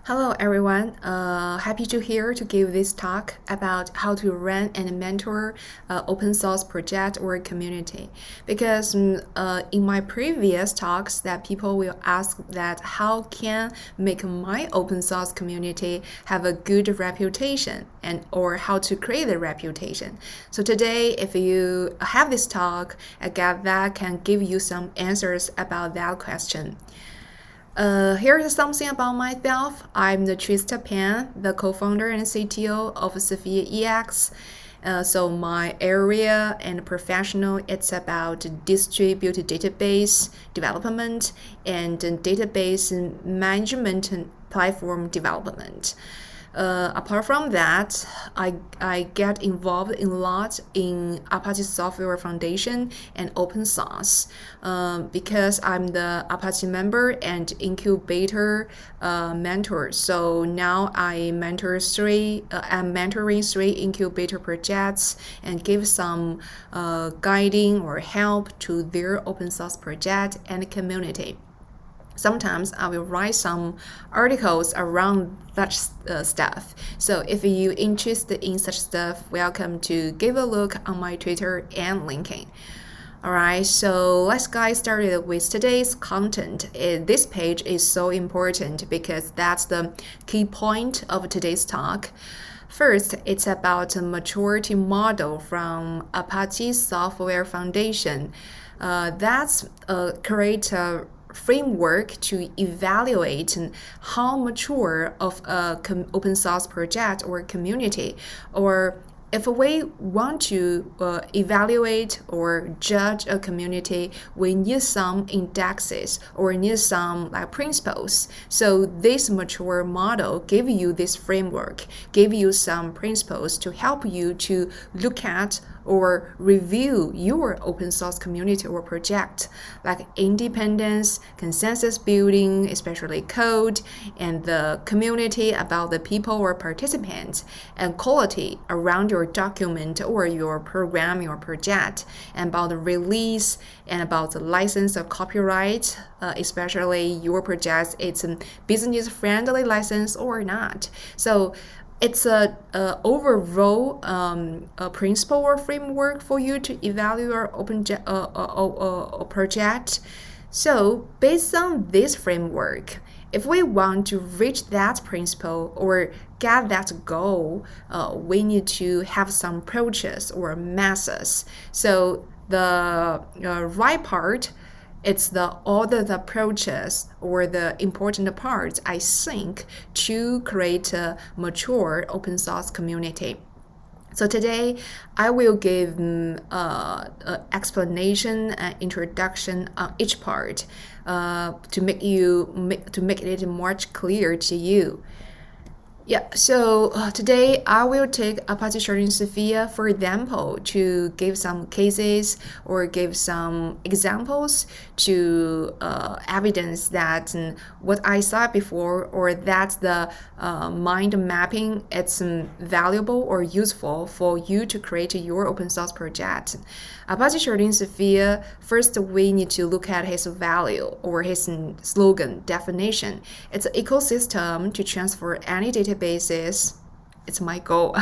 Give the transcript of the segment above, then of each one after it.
Hello everyone, happy to here to give this talk about how to run and mentor open source project or community. Because in my previous talks that people will ask that how can make my open source community have a good reputation and or how to create a reputation. So today if you have this talk, I guess that can give you some answers about that question. Here's something about myself. I'm the Trista Pan, the co-founder and CTO of SphereEx. So my area and professional, it's about distributed database development and database management and platform development. Apart from that, I get involved in a lot in Apache Software Foundation and open source because I'm the Apache member and incubator mentor. So now I'm mentoring three incubator projects and give some guiding or help to their open source project and community. Sometimes I will write some articles around such stuff. So if you're interested in such stuff, welcome to give a look on my Twitter and LinkedIn. Alright, so let's get started with today's content. This page is so important because that's the key point of today's talk. First, it's about a maturity model from Apache Software Foundation. That's create a framework to evaluate how mature of a open source project or community, or if we want to evaluate or judge a community, we need some indexes or need some principles. So this mature model give you this framework, give you some principles to help you to look at or review your open source community or project, like independence, consensus building, especially code, and the community about the people or participants, and quality around your document or your program, your project, and about the release and about the license of copyright, especially your project, it's a business-friendly license or not. So it's a overall principle or framework for you to evaluate your open project. So based on this framework, if we want to reach that principle or get that goal, we need to have some approaches or methods. So the right part, it's all the approaches or the important parts, I think, to create a mature open source community. So today, I will give explanation and introduction on each part to make it much clearer to you. Yeah, so today I will take Apache Sharding Sophia, for example, to give some cases or give some examples to evidence that what I saw before or that the mind mapping it's valuable or useful for you to create your open source project. Apache Sharding Sophia, first we need to look at his value or his slogan definition. It's an ecosystem to transfer any databases. It's my goal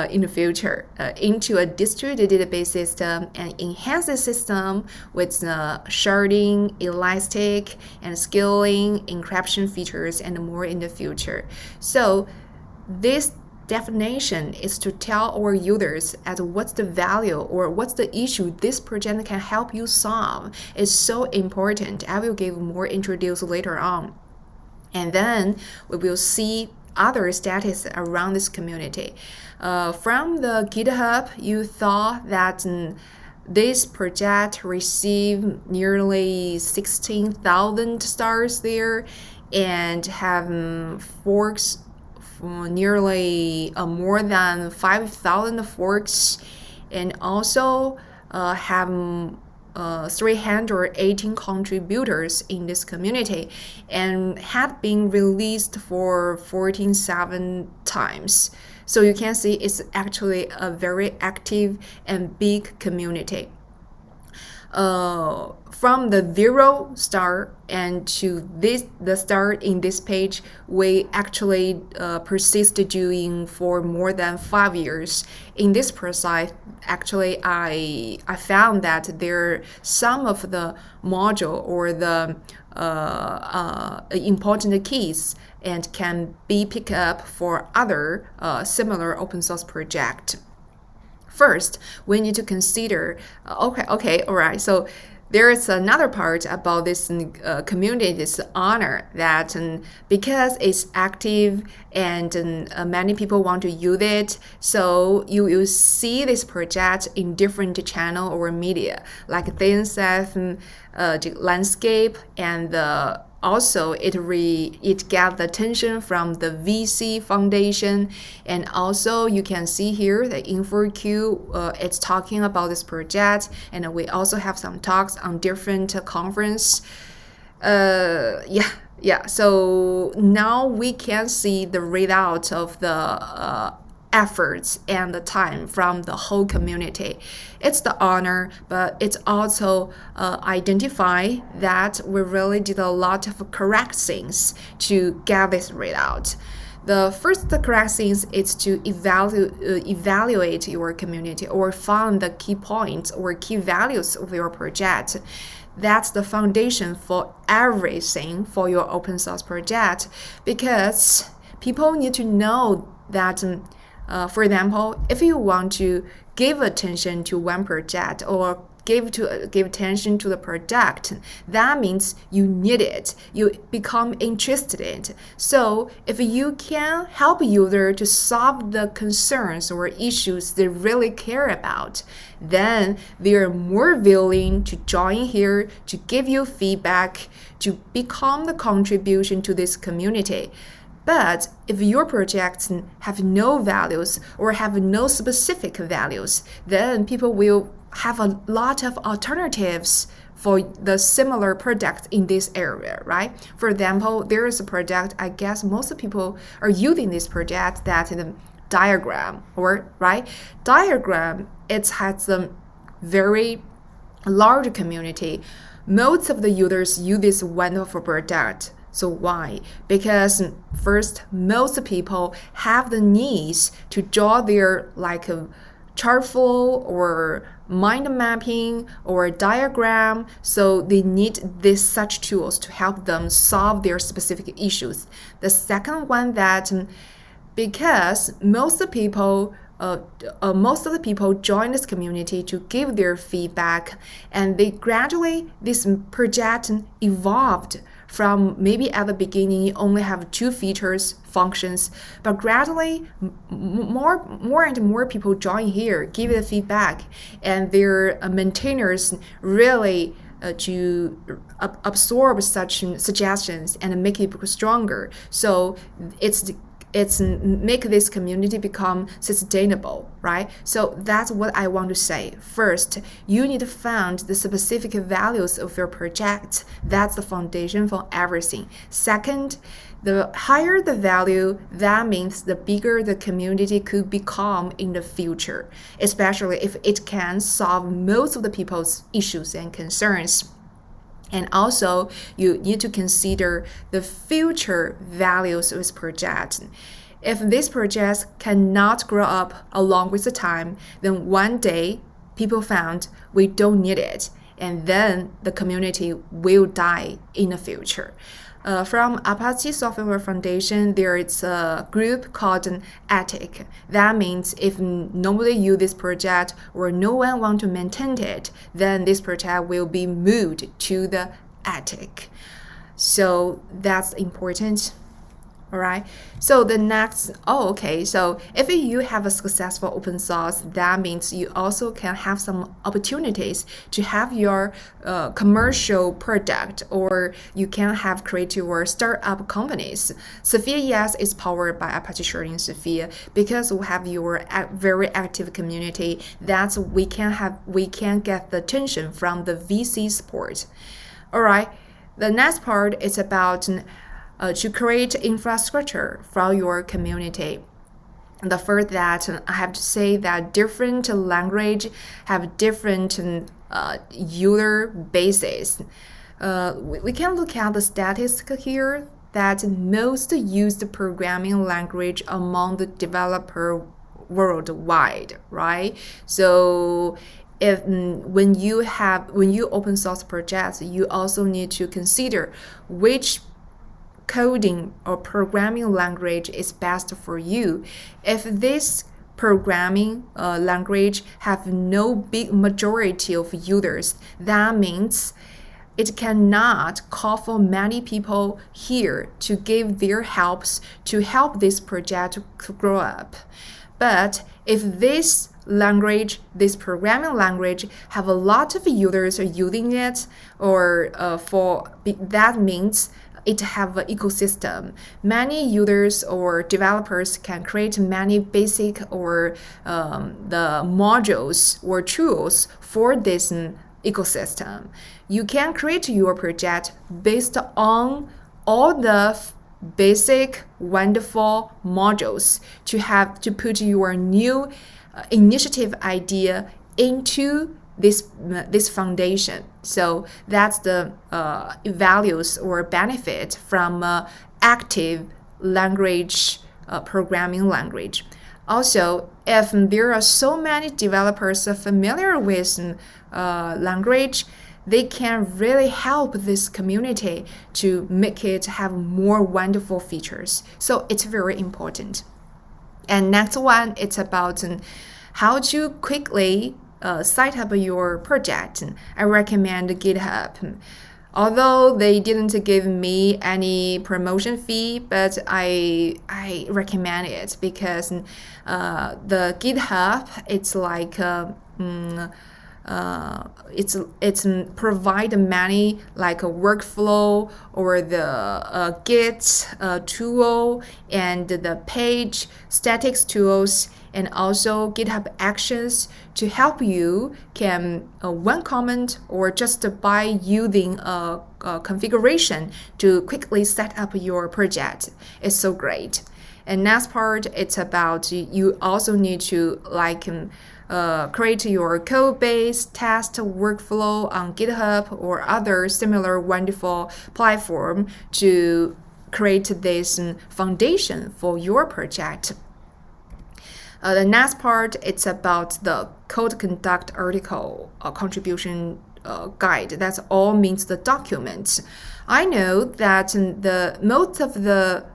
in the future into a distributed database system and enhance the system with sharding, elastic, and scaling, encryption features, and more in the future. So this definition is to tell our users at what's the value or what's the issue this project can help you solve. It's so important. I will give more introduce later on. And then we will see other status around this community. From the GitHub, you thought that this project received nearly 16,000 stars there and have forks nearly more than 5,000 forks, and also have 318 contributors in this community and had been released for 14.7 times. So you can see it's actually a very active and big community. from the zero start and to the start in this page, we actually persist doing for more than 5 years. In this process, actually, I found that there some of the module or the important keys and can be picked up for other similar open source project. First, we need to consider, all right, so there is another part about this community, this honor, that because it's active and many people want to use it, so you will see this project in different channel or media, like thin set landscape, and also it got the attention from the VC Foundation, and also you can see here the info queue. It's talking about this project, and we also have some talks on different conference. So now we can see the result of the efforts and the time from the whole community. It's the honor, but it's also identify that we really did a lot of correct things to get this result. The first correct things is to evaluate your community or find the key points or key values of your project. That's the foundation for everything for your open source project, because people need to know that for example, if you want to give attention to one project or give attention to the product, that means you need it. You become interested in it. So if you can help user to solve the concerns or issues they really care about, then they are more willing to join here, to give you feedback, to become the contribution to this community. But if your projects have no values or have no specific values, then people will have a lot of alternatives for the similar product in this area, right? For example, there is a project, I guess most people are using this project, that the diagram, or right? Diagram, it has a very large community. Most of the users use this wonderful product. So why? Because first, most people have the needs to draw their chart flow or mind mapping or diagram, so they need such tools to help them solve their specific issues. The second one, that because most of the people join this community to give their feedback, and they gradually, this project evolved from maybe at the beginning you only have 2 features, functions, but gradually more and more people join here, give the feedback, and their maintainers really to absorb such suggestions and make it stronger. So it's make this community become sustainable, right? So that's what I want to say. First, you need to find the specific values of your project. That's the foundation for everything. Second, the higher the value, that means the bigger the community could become in the future, especially if it can solve most of the people's issues and concerns. And also, you need to consider the future values of this project. If this project cannot grow up along with the time, then one day people found we don't need it, and then the community will die in the future. From Apache Software Foundation, there is a group called an attic. That means if nobody use this project or no one want to maintain it, then this project will be moved to the attic. So that's important. All right. So the next, so if you have a successful open source, that means you also can have some opportunities to have your commercial product, or you can have create your startup companies. SphereEx is powered by Apache Sharing Sphere, because we have your very active community. That's we can get the attention from the VC support. All right. The next part is about to create infrastructure from your community. The first that I have to say that different language have different user bases. We can look at the statistic here that most used programming language among the developer worldwide, right? So if when you open source projects, you also need to consider which coding or programming language is best for you. If this programming language have no big majority of users, that means it cannot call for many people here to give their helps to help this project to grow up. But if this programming language, have a lot of users using it, or that means it have an ecosystem. Many users or developers can create many basic or the modules or tools for this ecosystem. You can create your project based on all the basic wonderful modules to put your new initiative idea into this foundation. So that's the values or benefit from active language programming language. Also, if there are so many developers familiar with language, they can really help this community to make it have more wonderful features. So it's very important. And next one, it's about how to quickly set up your project. I recommend GitHub. Although they didn't give me any promotion fee, but I recommend it because the GitHub, it's like it's provide many like a workflow or the Git tool and the page statics tools and also GitHub Actions to help you can one comment or just by using a configuration to quickly set up your project. It's so great. And next part, it's about you also need to create your code base, test workflow on GitHub or other similar wonderful platform to create this foundation for your project. The next part, it's about the code conduct article contribution guide. That's all means the documents. I know that most of the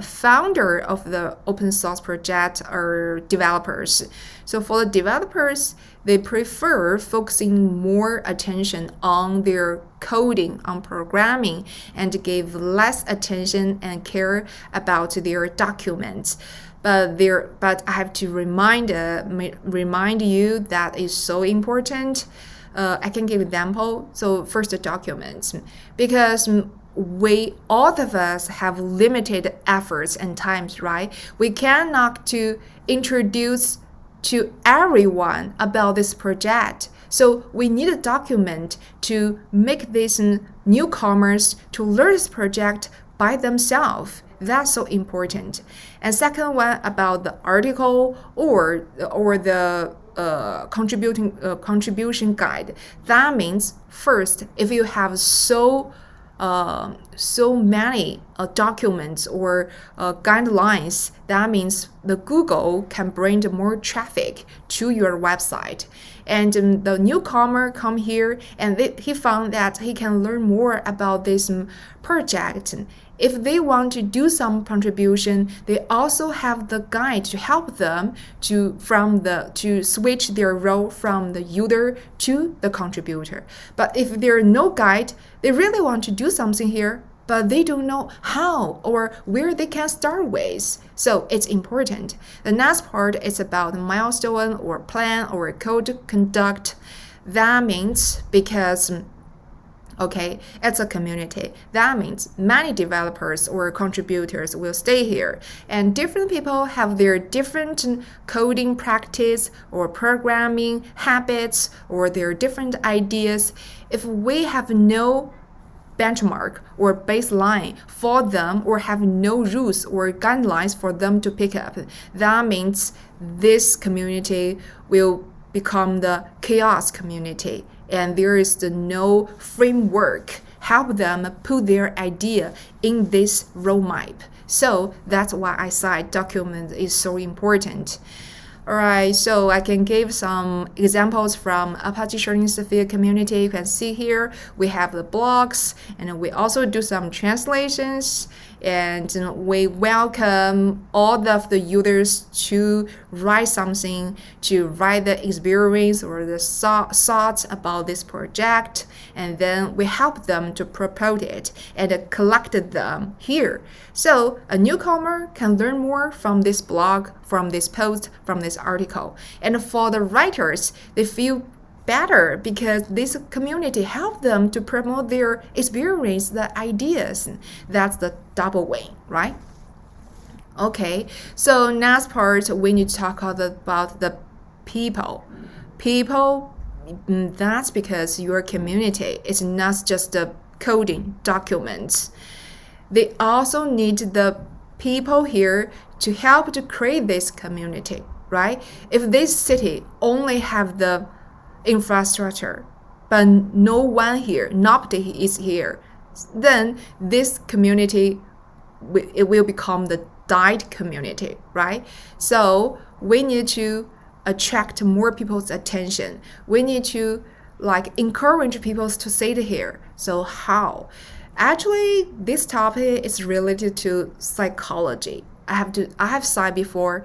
founder of the open source project are developers. So for the developers, they prefer focusing more attention on their coding, on programming, and give less attention and care about their documents. But I have to remind you that is so important. I can give example. So first, the documents, because all of us have limited efforts and times, right? We cannot to introduce to everyone about this project. So we need a document to make these newcomers to learn this project by themselves. That's so important. And second one about the article or the contribution guide. That means first, if you have so many documents or guidelines, that means the Google can bring more traffic to your website. And the newcomer come here and he found that he can learn more about this project. If they want to do some contribution, they also have the guide to help them to switch their role from the user to the contributor. But if there is no guide, they really want to do something here, but they don't know how or where they can start with. So it's important. The next part is about milestone or plan or code conduct. That means because it's a community. That means many developers or contributors will stay here. And different people have their different coding practice or programming habits or their different ideas. If we have no benchmark or baseline for them, or have no rules or guidelines for them to pick up. That means this community will become the chaos community, and there is no framework help them put their idea in this roadmap. So that's why I said document is so important. Alright, so I can give some examples from Apache Sharding Sphere community. You can see here we have the blogs, and we also do some translations, and we welcome all of the users to write something, to write the experience or the thoughts about this project, and then we help them to propose it and collect them here. So a newcomer can learn more from this blog, from this post, from this article. And for the writers, they feel better because this community helped them to promote their experience, the ideas. That's the double win, right? Okay, so next part, we need to talk about the people. People, that's because your community is not just the coding documents. They also need the people here to help to create this community, right? If this city only have the infrastructure, but no one here, nobody is here, then this community, it will become the died community, right? So we need to attract more people's attention. We need to encourage people to sit here. So how? Actually, this topic is related to psychology. I have said before,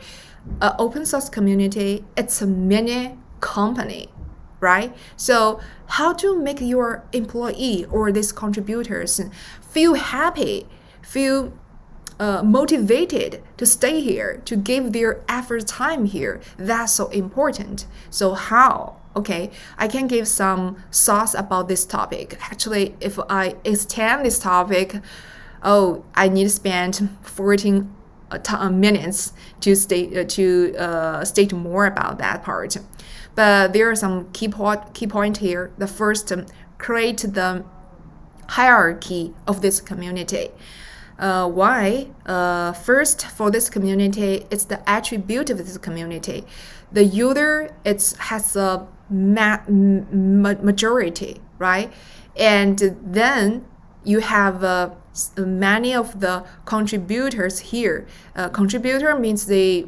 open source community, it's a mini company, right? So how to make your employee or these contributors feel happy, feel motivated to stay here, to give their effort time here. That's so important. So how? Okay, I can give some thoughts about this topic. Actually, if I extend this topic, I need to spend 14 minutes to state more about that part. But there are some key point here. The first, create the hierarchy of this community. Why? First, for this community, it's the attribute of this community. The user has a majority, right? And then you have many of the contributors here. Contributor means they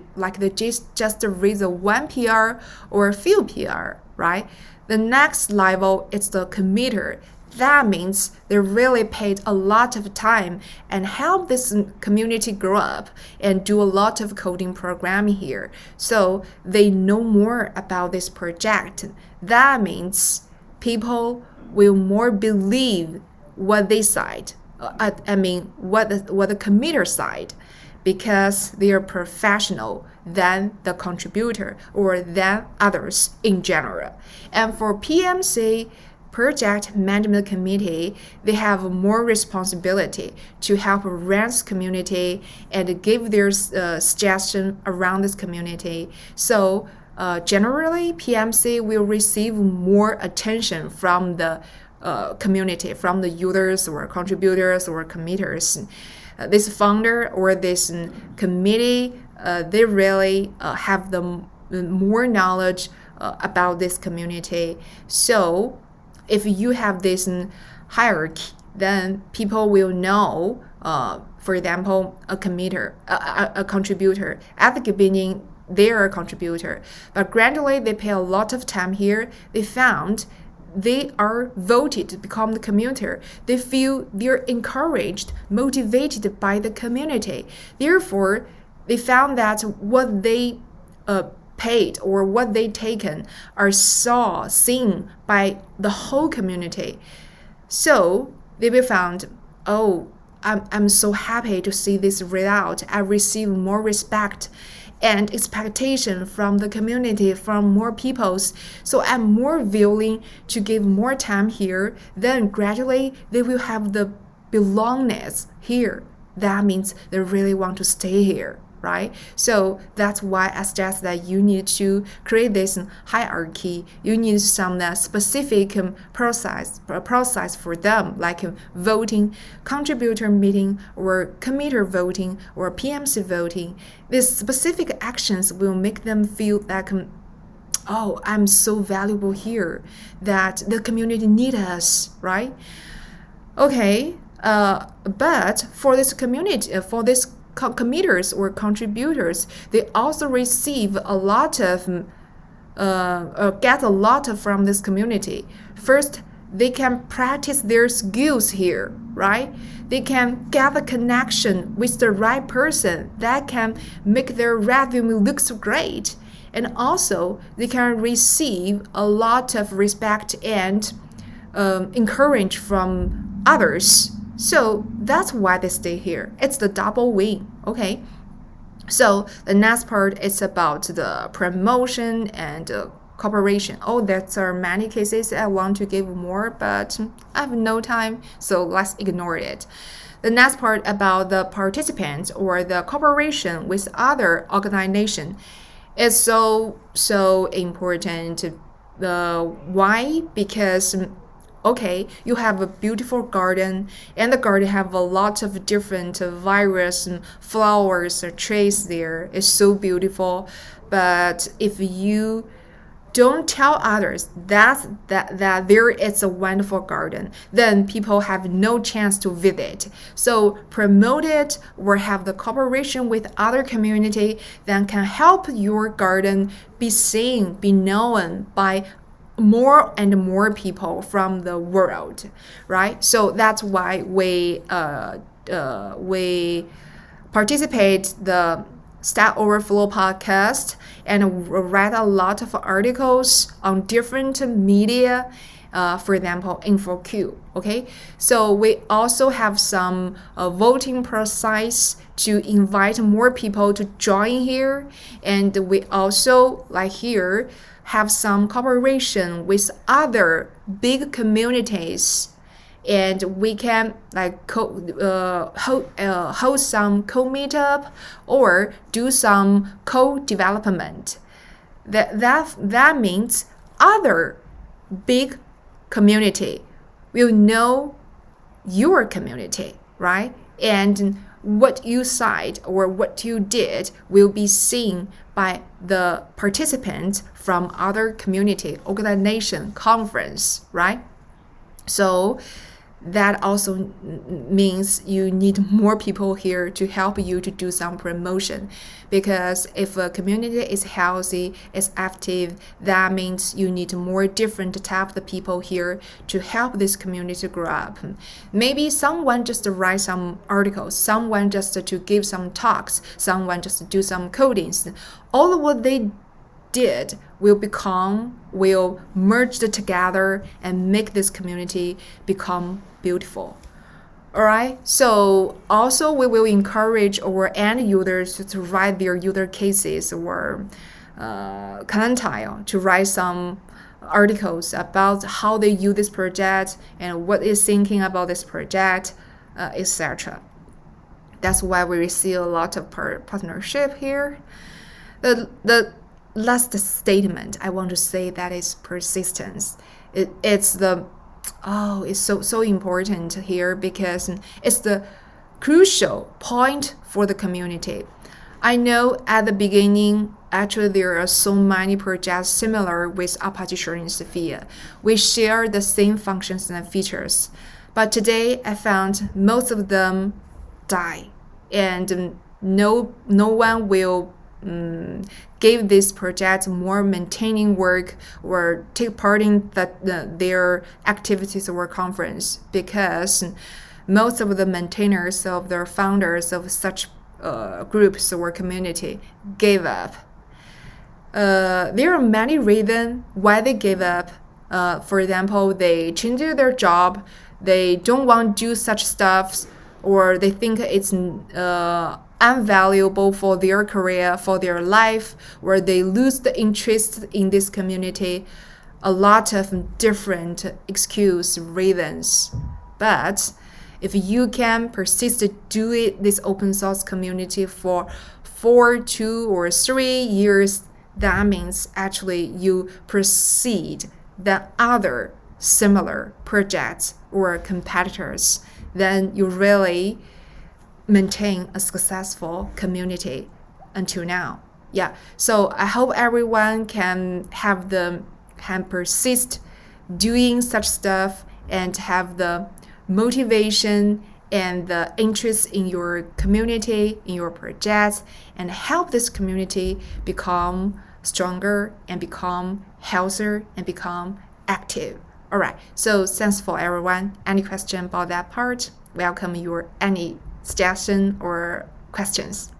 just read the one PR or a few PR, right? The next level is the committer. That means they really paid a lot of time and help this community grow up and do a lot of coding programming here. So they know more about this project. That means people will more believe what they said. What the committer side, because they are professional than the contributor or than others in general. And for PMC, Project Management Committee, they have more responsibility to help run this community and give their suggestion around this community. So generally, PMC will receive more attention from the community, from the users or contributors or committers. This founder or this committee, they really have the more knowledge about this community. So if you have this hierarchy, then people will know, for example, a contributor. At the beginning, they are a contributor, but gradually they pay a lot of time here. They found they are voted to become the commuter. They feel they're encouraged, motivated by the community. Therefore, they found that what they paid or what they taken are seen by the whole community. So they will found, I'm so happy to see this result. I receive more respect and expectation from the community, from more peoples. So I'm more willing to give more time here. Then gradually they will have the belongingness here. That means they really want to stay here, right? So that's why I suggest that you need to create this hierarchy. You need some specific process for them, like voting, contributor meeting, or committer voting, or PMC voting. These specific actions will make them feel that oh, I'm so valuable here, that the community needs us, right? Okay, but for this community, for this committers or contributors, they also receive a lot of, get a lot from this community. First, they can practice their skills here, right? They can get a connection with the right person that can make their resume look so great. And also, they can receive a lot of respect and encourage from others. So that's why they stay here. It's the double win, okay? So the next part is about the promotion and cooperation. Oh, there are many cases I want to give more, but I have no time, so let's ignore it. The next part about the participants or the cooperation with other organizations is so important. Why? Because okay, you have a beautiful garden, and the garden have a lot of different various flowers or trees there. It's so beautiful. But if you don't tell others that there is a wonderful garden, then people have no chance to visit. So promote it or have the cooperation with other community that can help your garden be seen, be known by more and more people from the world, right? So that's why we participate the Stack Overflow podcast and read a lot of articles on different media, for example, InfoQ, okay? So we also have some voting process to invite more people to join here. And we also, like here, have some cooperation with other big communities, and we can like hold some co-meetup or do some co-development. That means other big community will know your community, right? And what you said or what you did will be seen by the participants from other community, organization, conference, right? So that also means you need more people here to help you to do some promotion, because if a community is healthy, is active, that means you need more different types of people here to help this community grow up. Maybe someone just write some articles, someone just to give some talks, someone just to do some codings. All of what they did will merge together and make this community become beautiful. All right. So also we will encourage our end users to write their user cases or Calentile to write some articles about how they use this project and what is thinking about this project, etc. That's why we receive a lot of partnership here. The last statement I want to say that is persistence. It's so important here because it's the crucial point for the community. I know at the beginning, actually there are so many projects similar with Apache sharing Sophia. We share the same functions and features, but today I found most of them die, and no one will give this project more maintaining work or take part in their activities or conference, because most of the maintainers of the founders of such groups or community gave up. There are many reasons why they gave up. For example, they changed their job, they don't want to do such stuff, or they think it's unvaluable for their career, for their life, or they lose the interest in this community. A lot of different excuse reasons. But if you can persist to do it, this open source community for 4, 2, or 3 years, that means actually you precede the other similar projects or competitors, then you really maintain a successful community until now. Yeah, so I hope everyone can persist doing such stuff and have the motivation and the interest in your community, in your projects, and help this community become stronger and become healthier and become active. All right, so thanks for everyone. Any question about that part? Welcome your any suggestion or questions.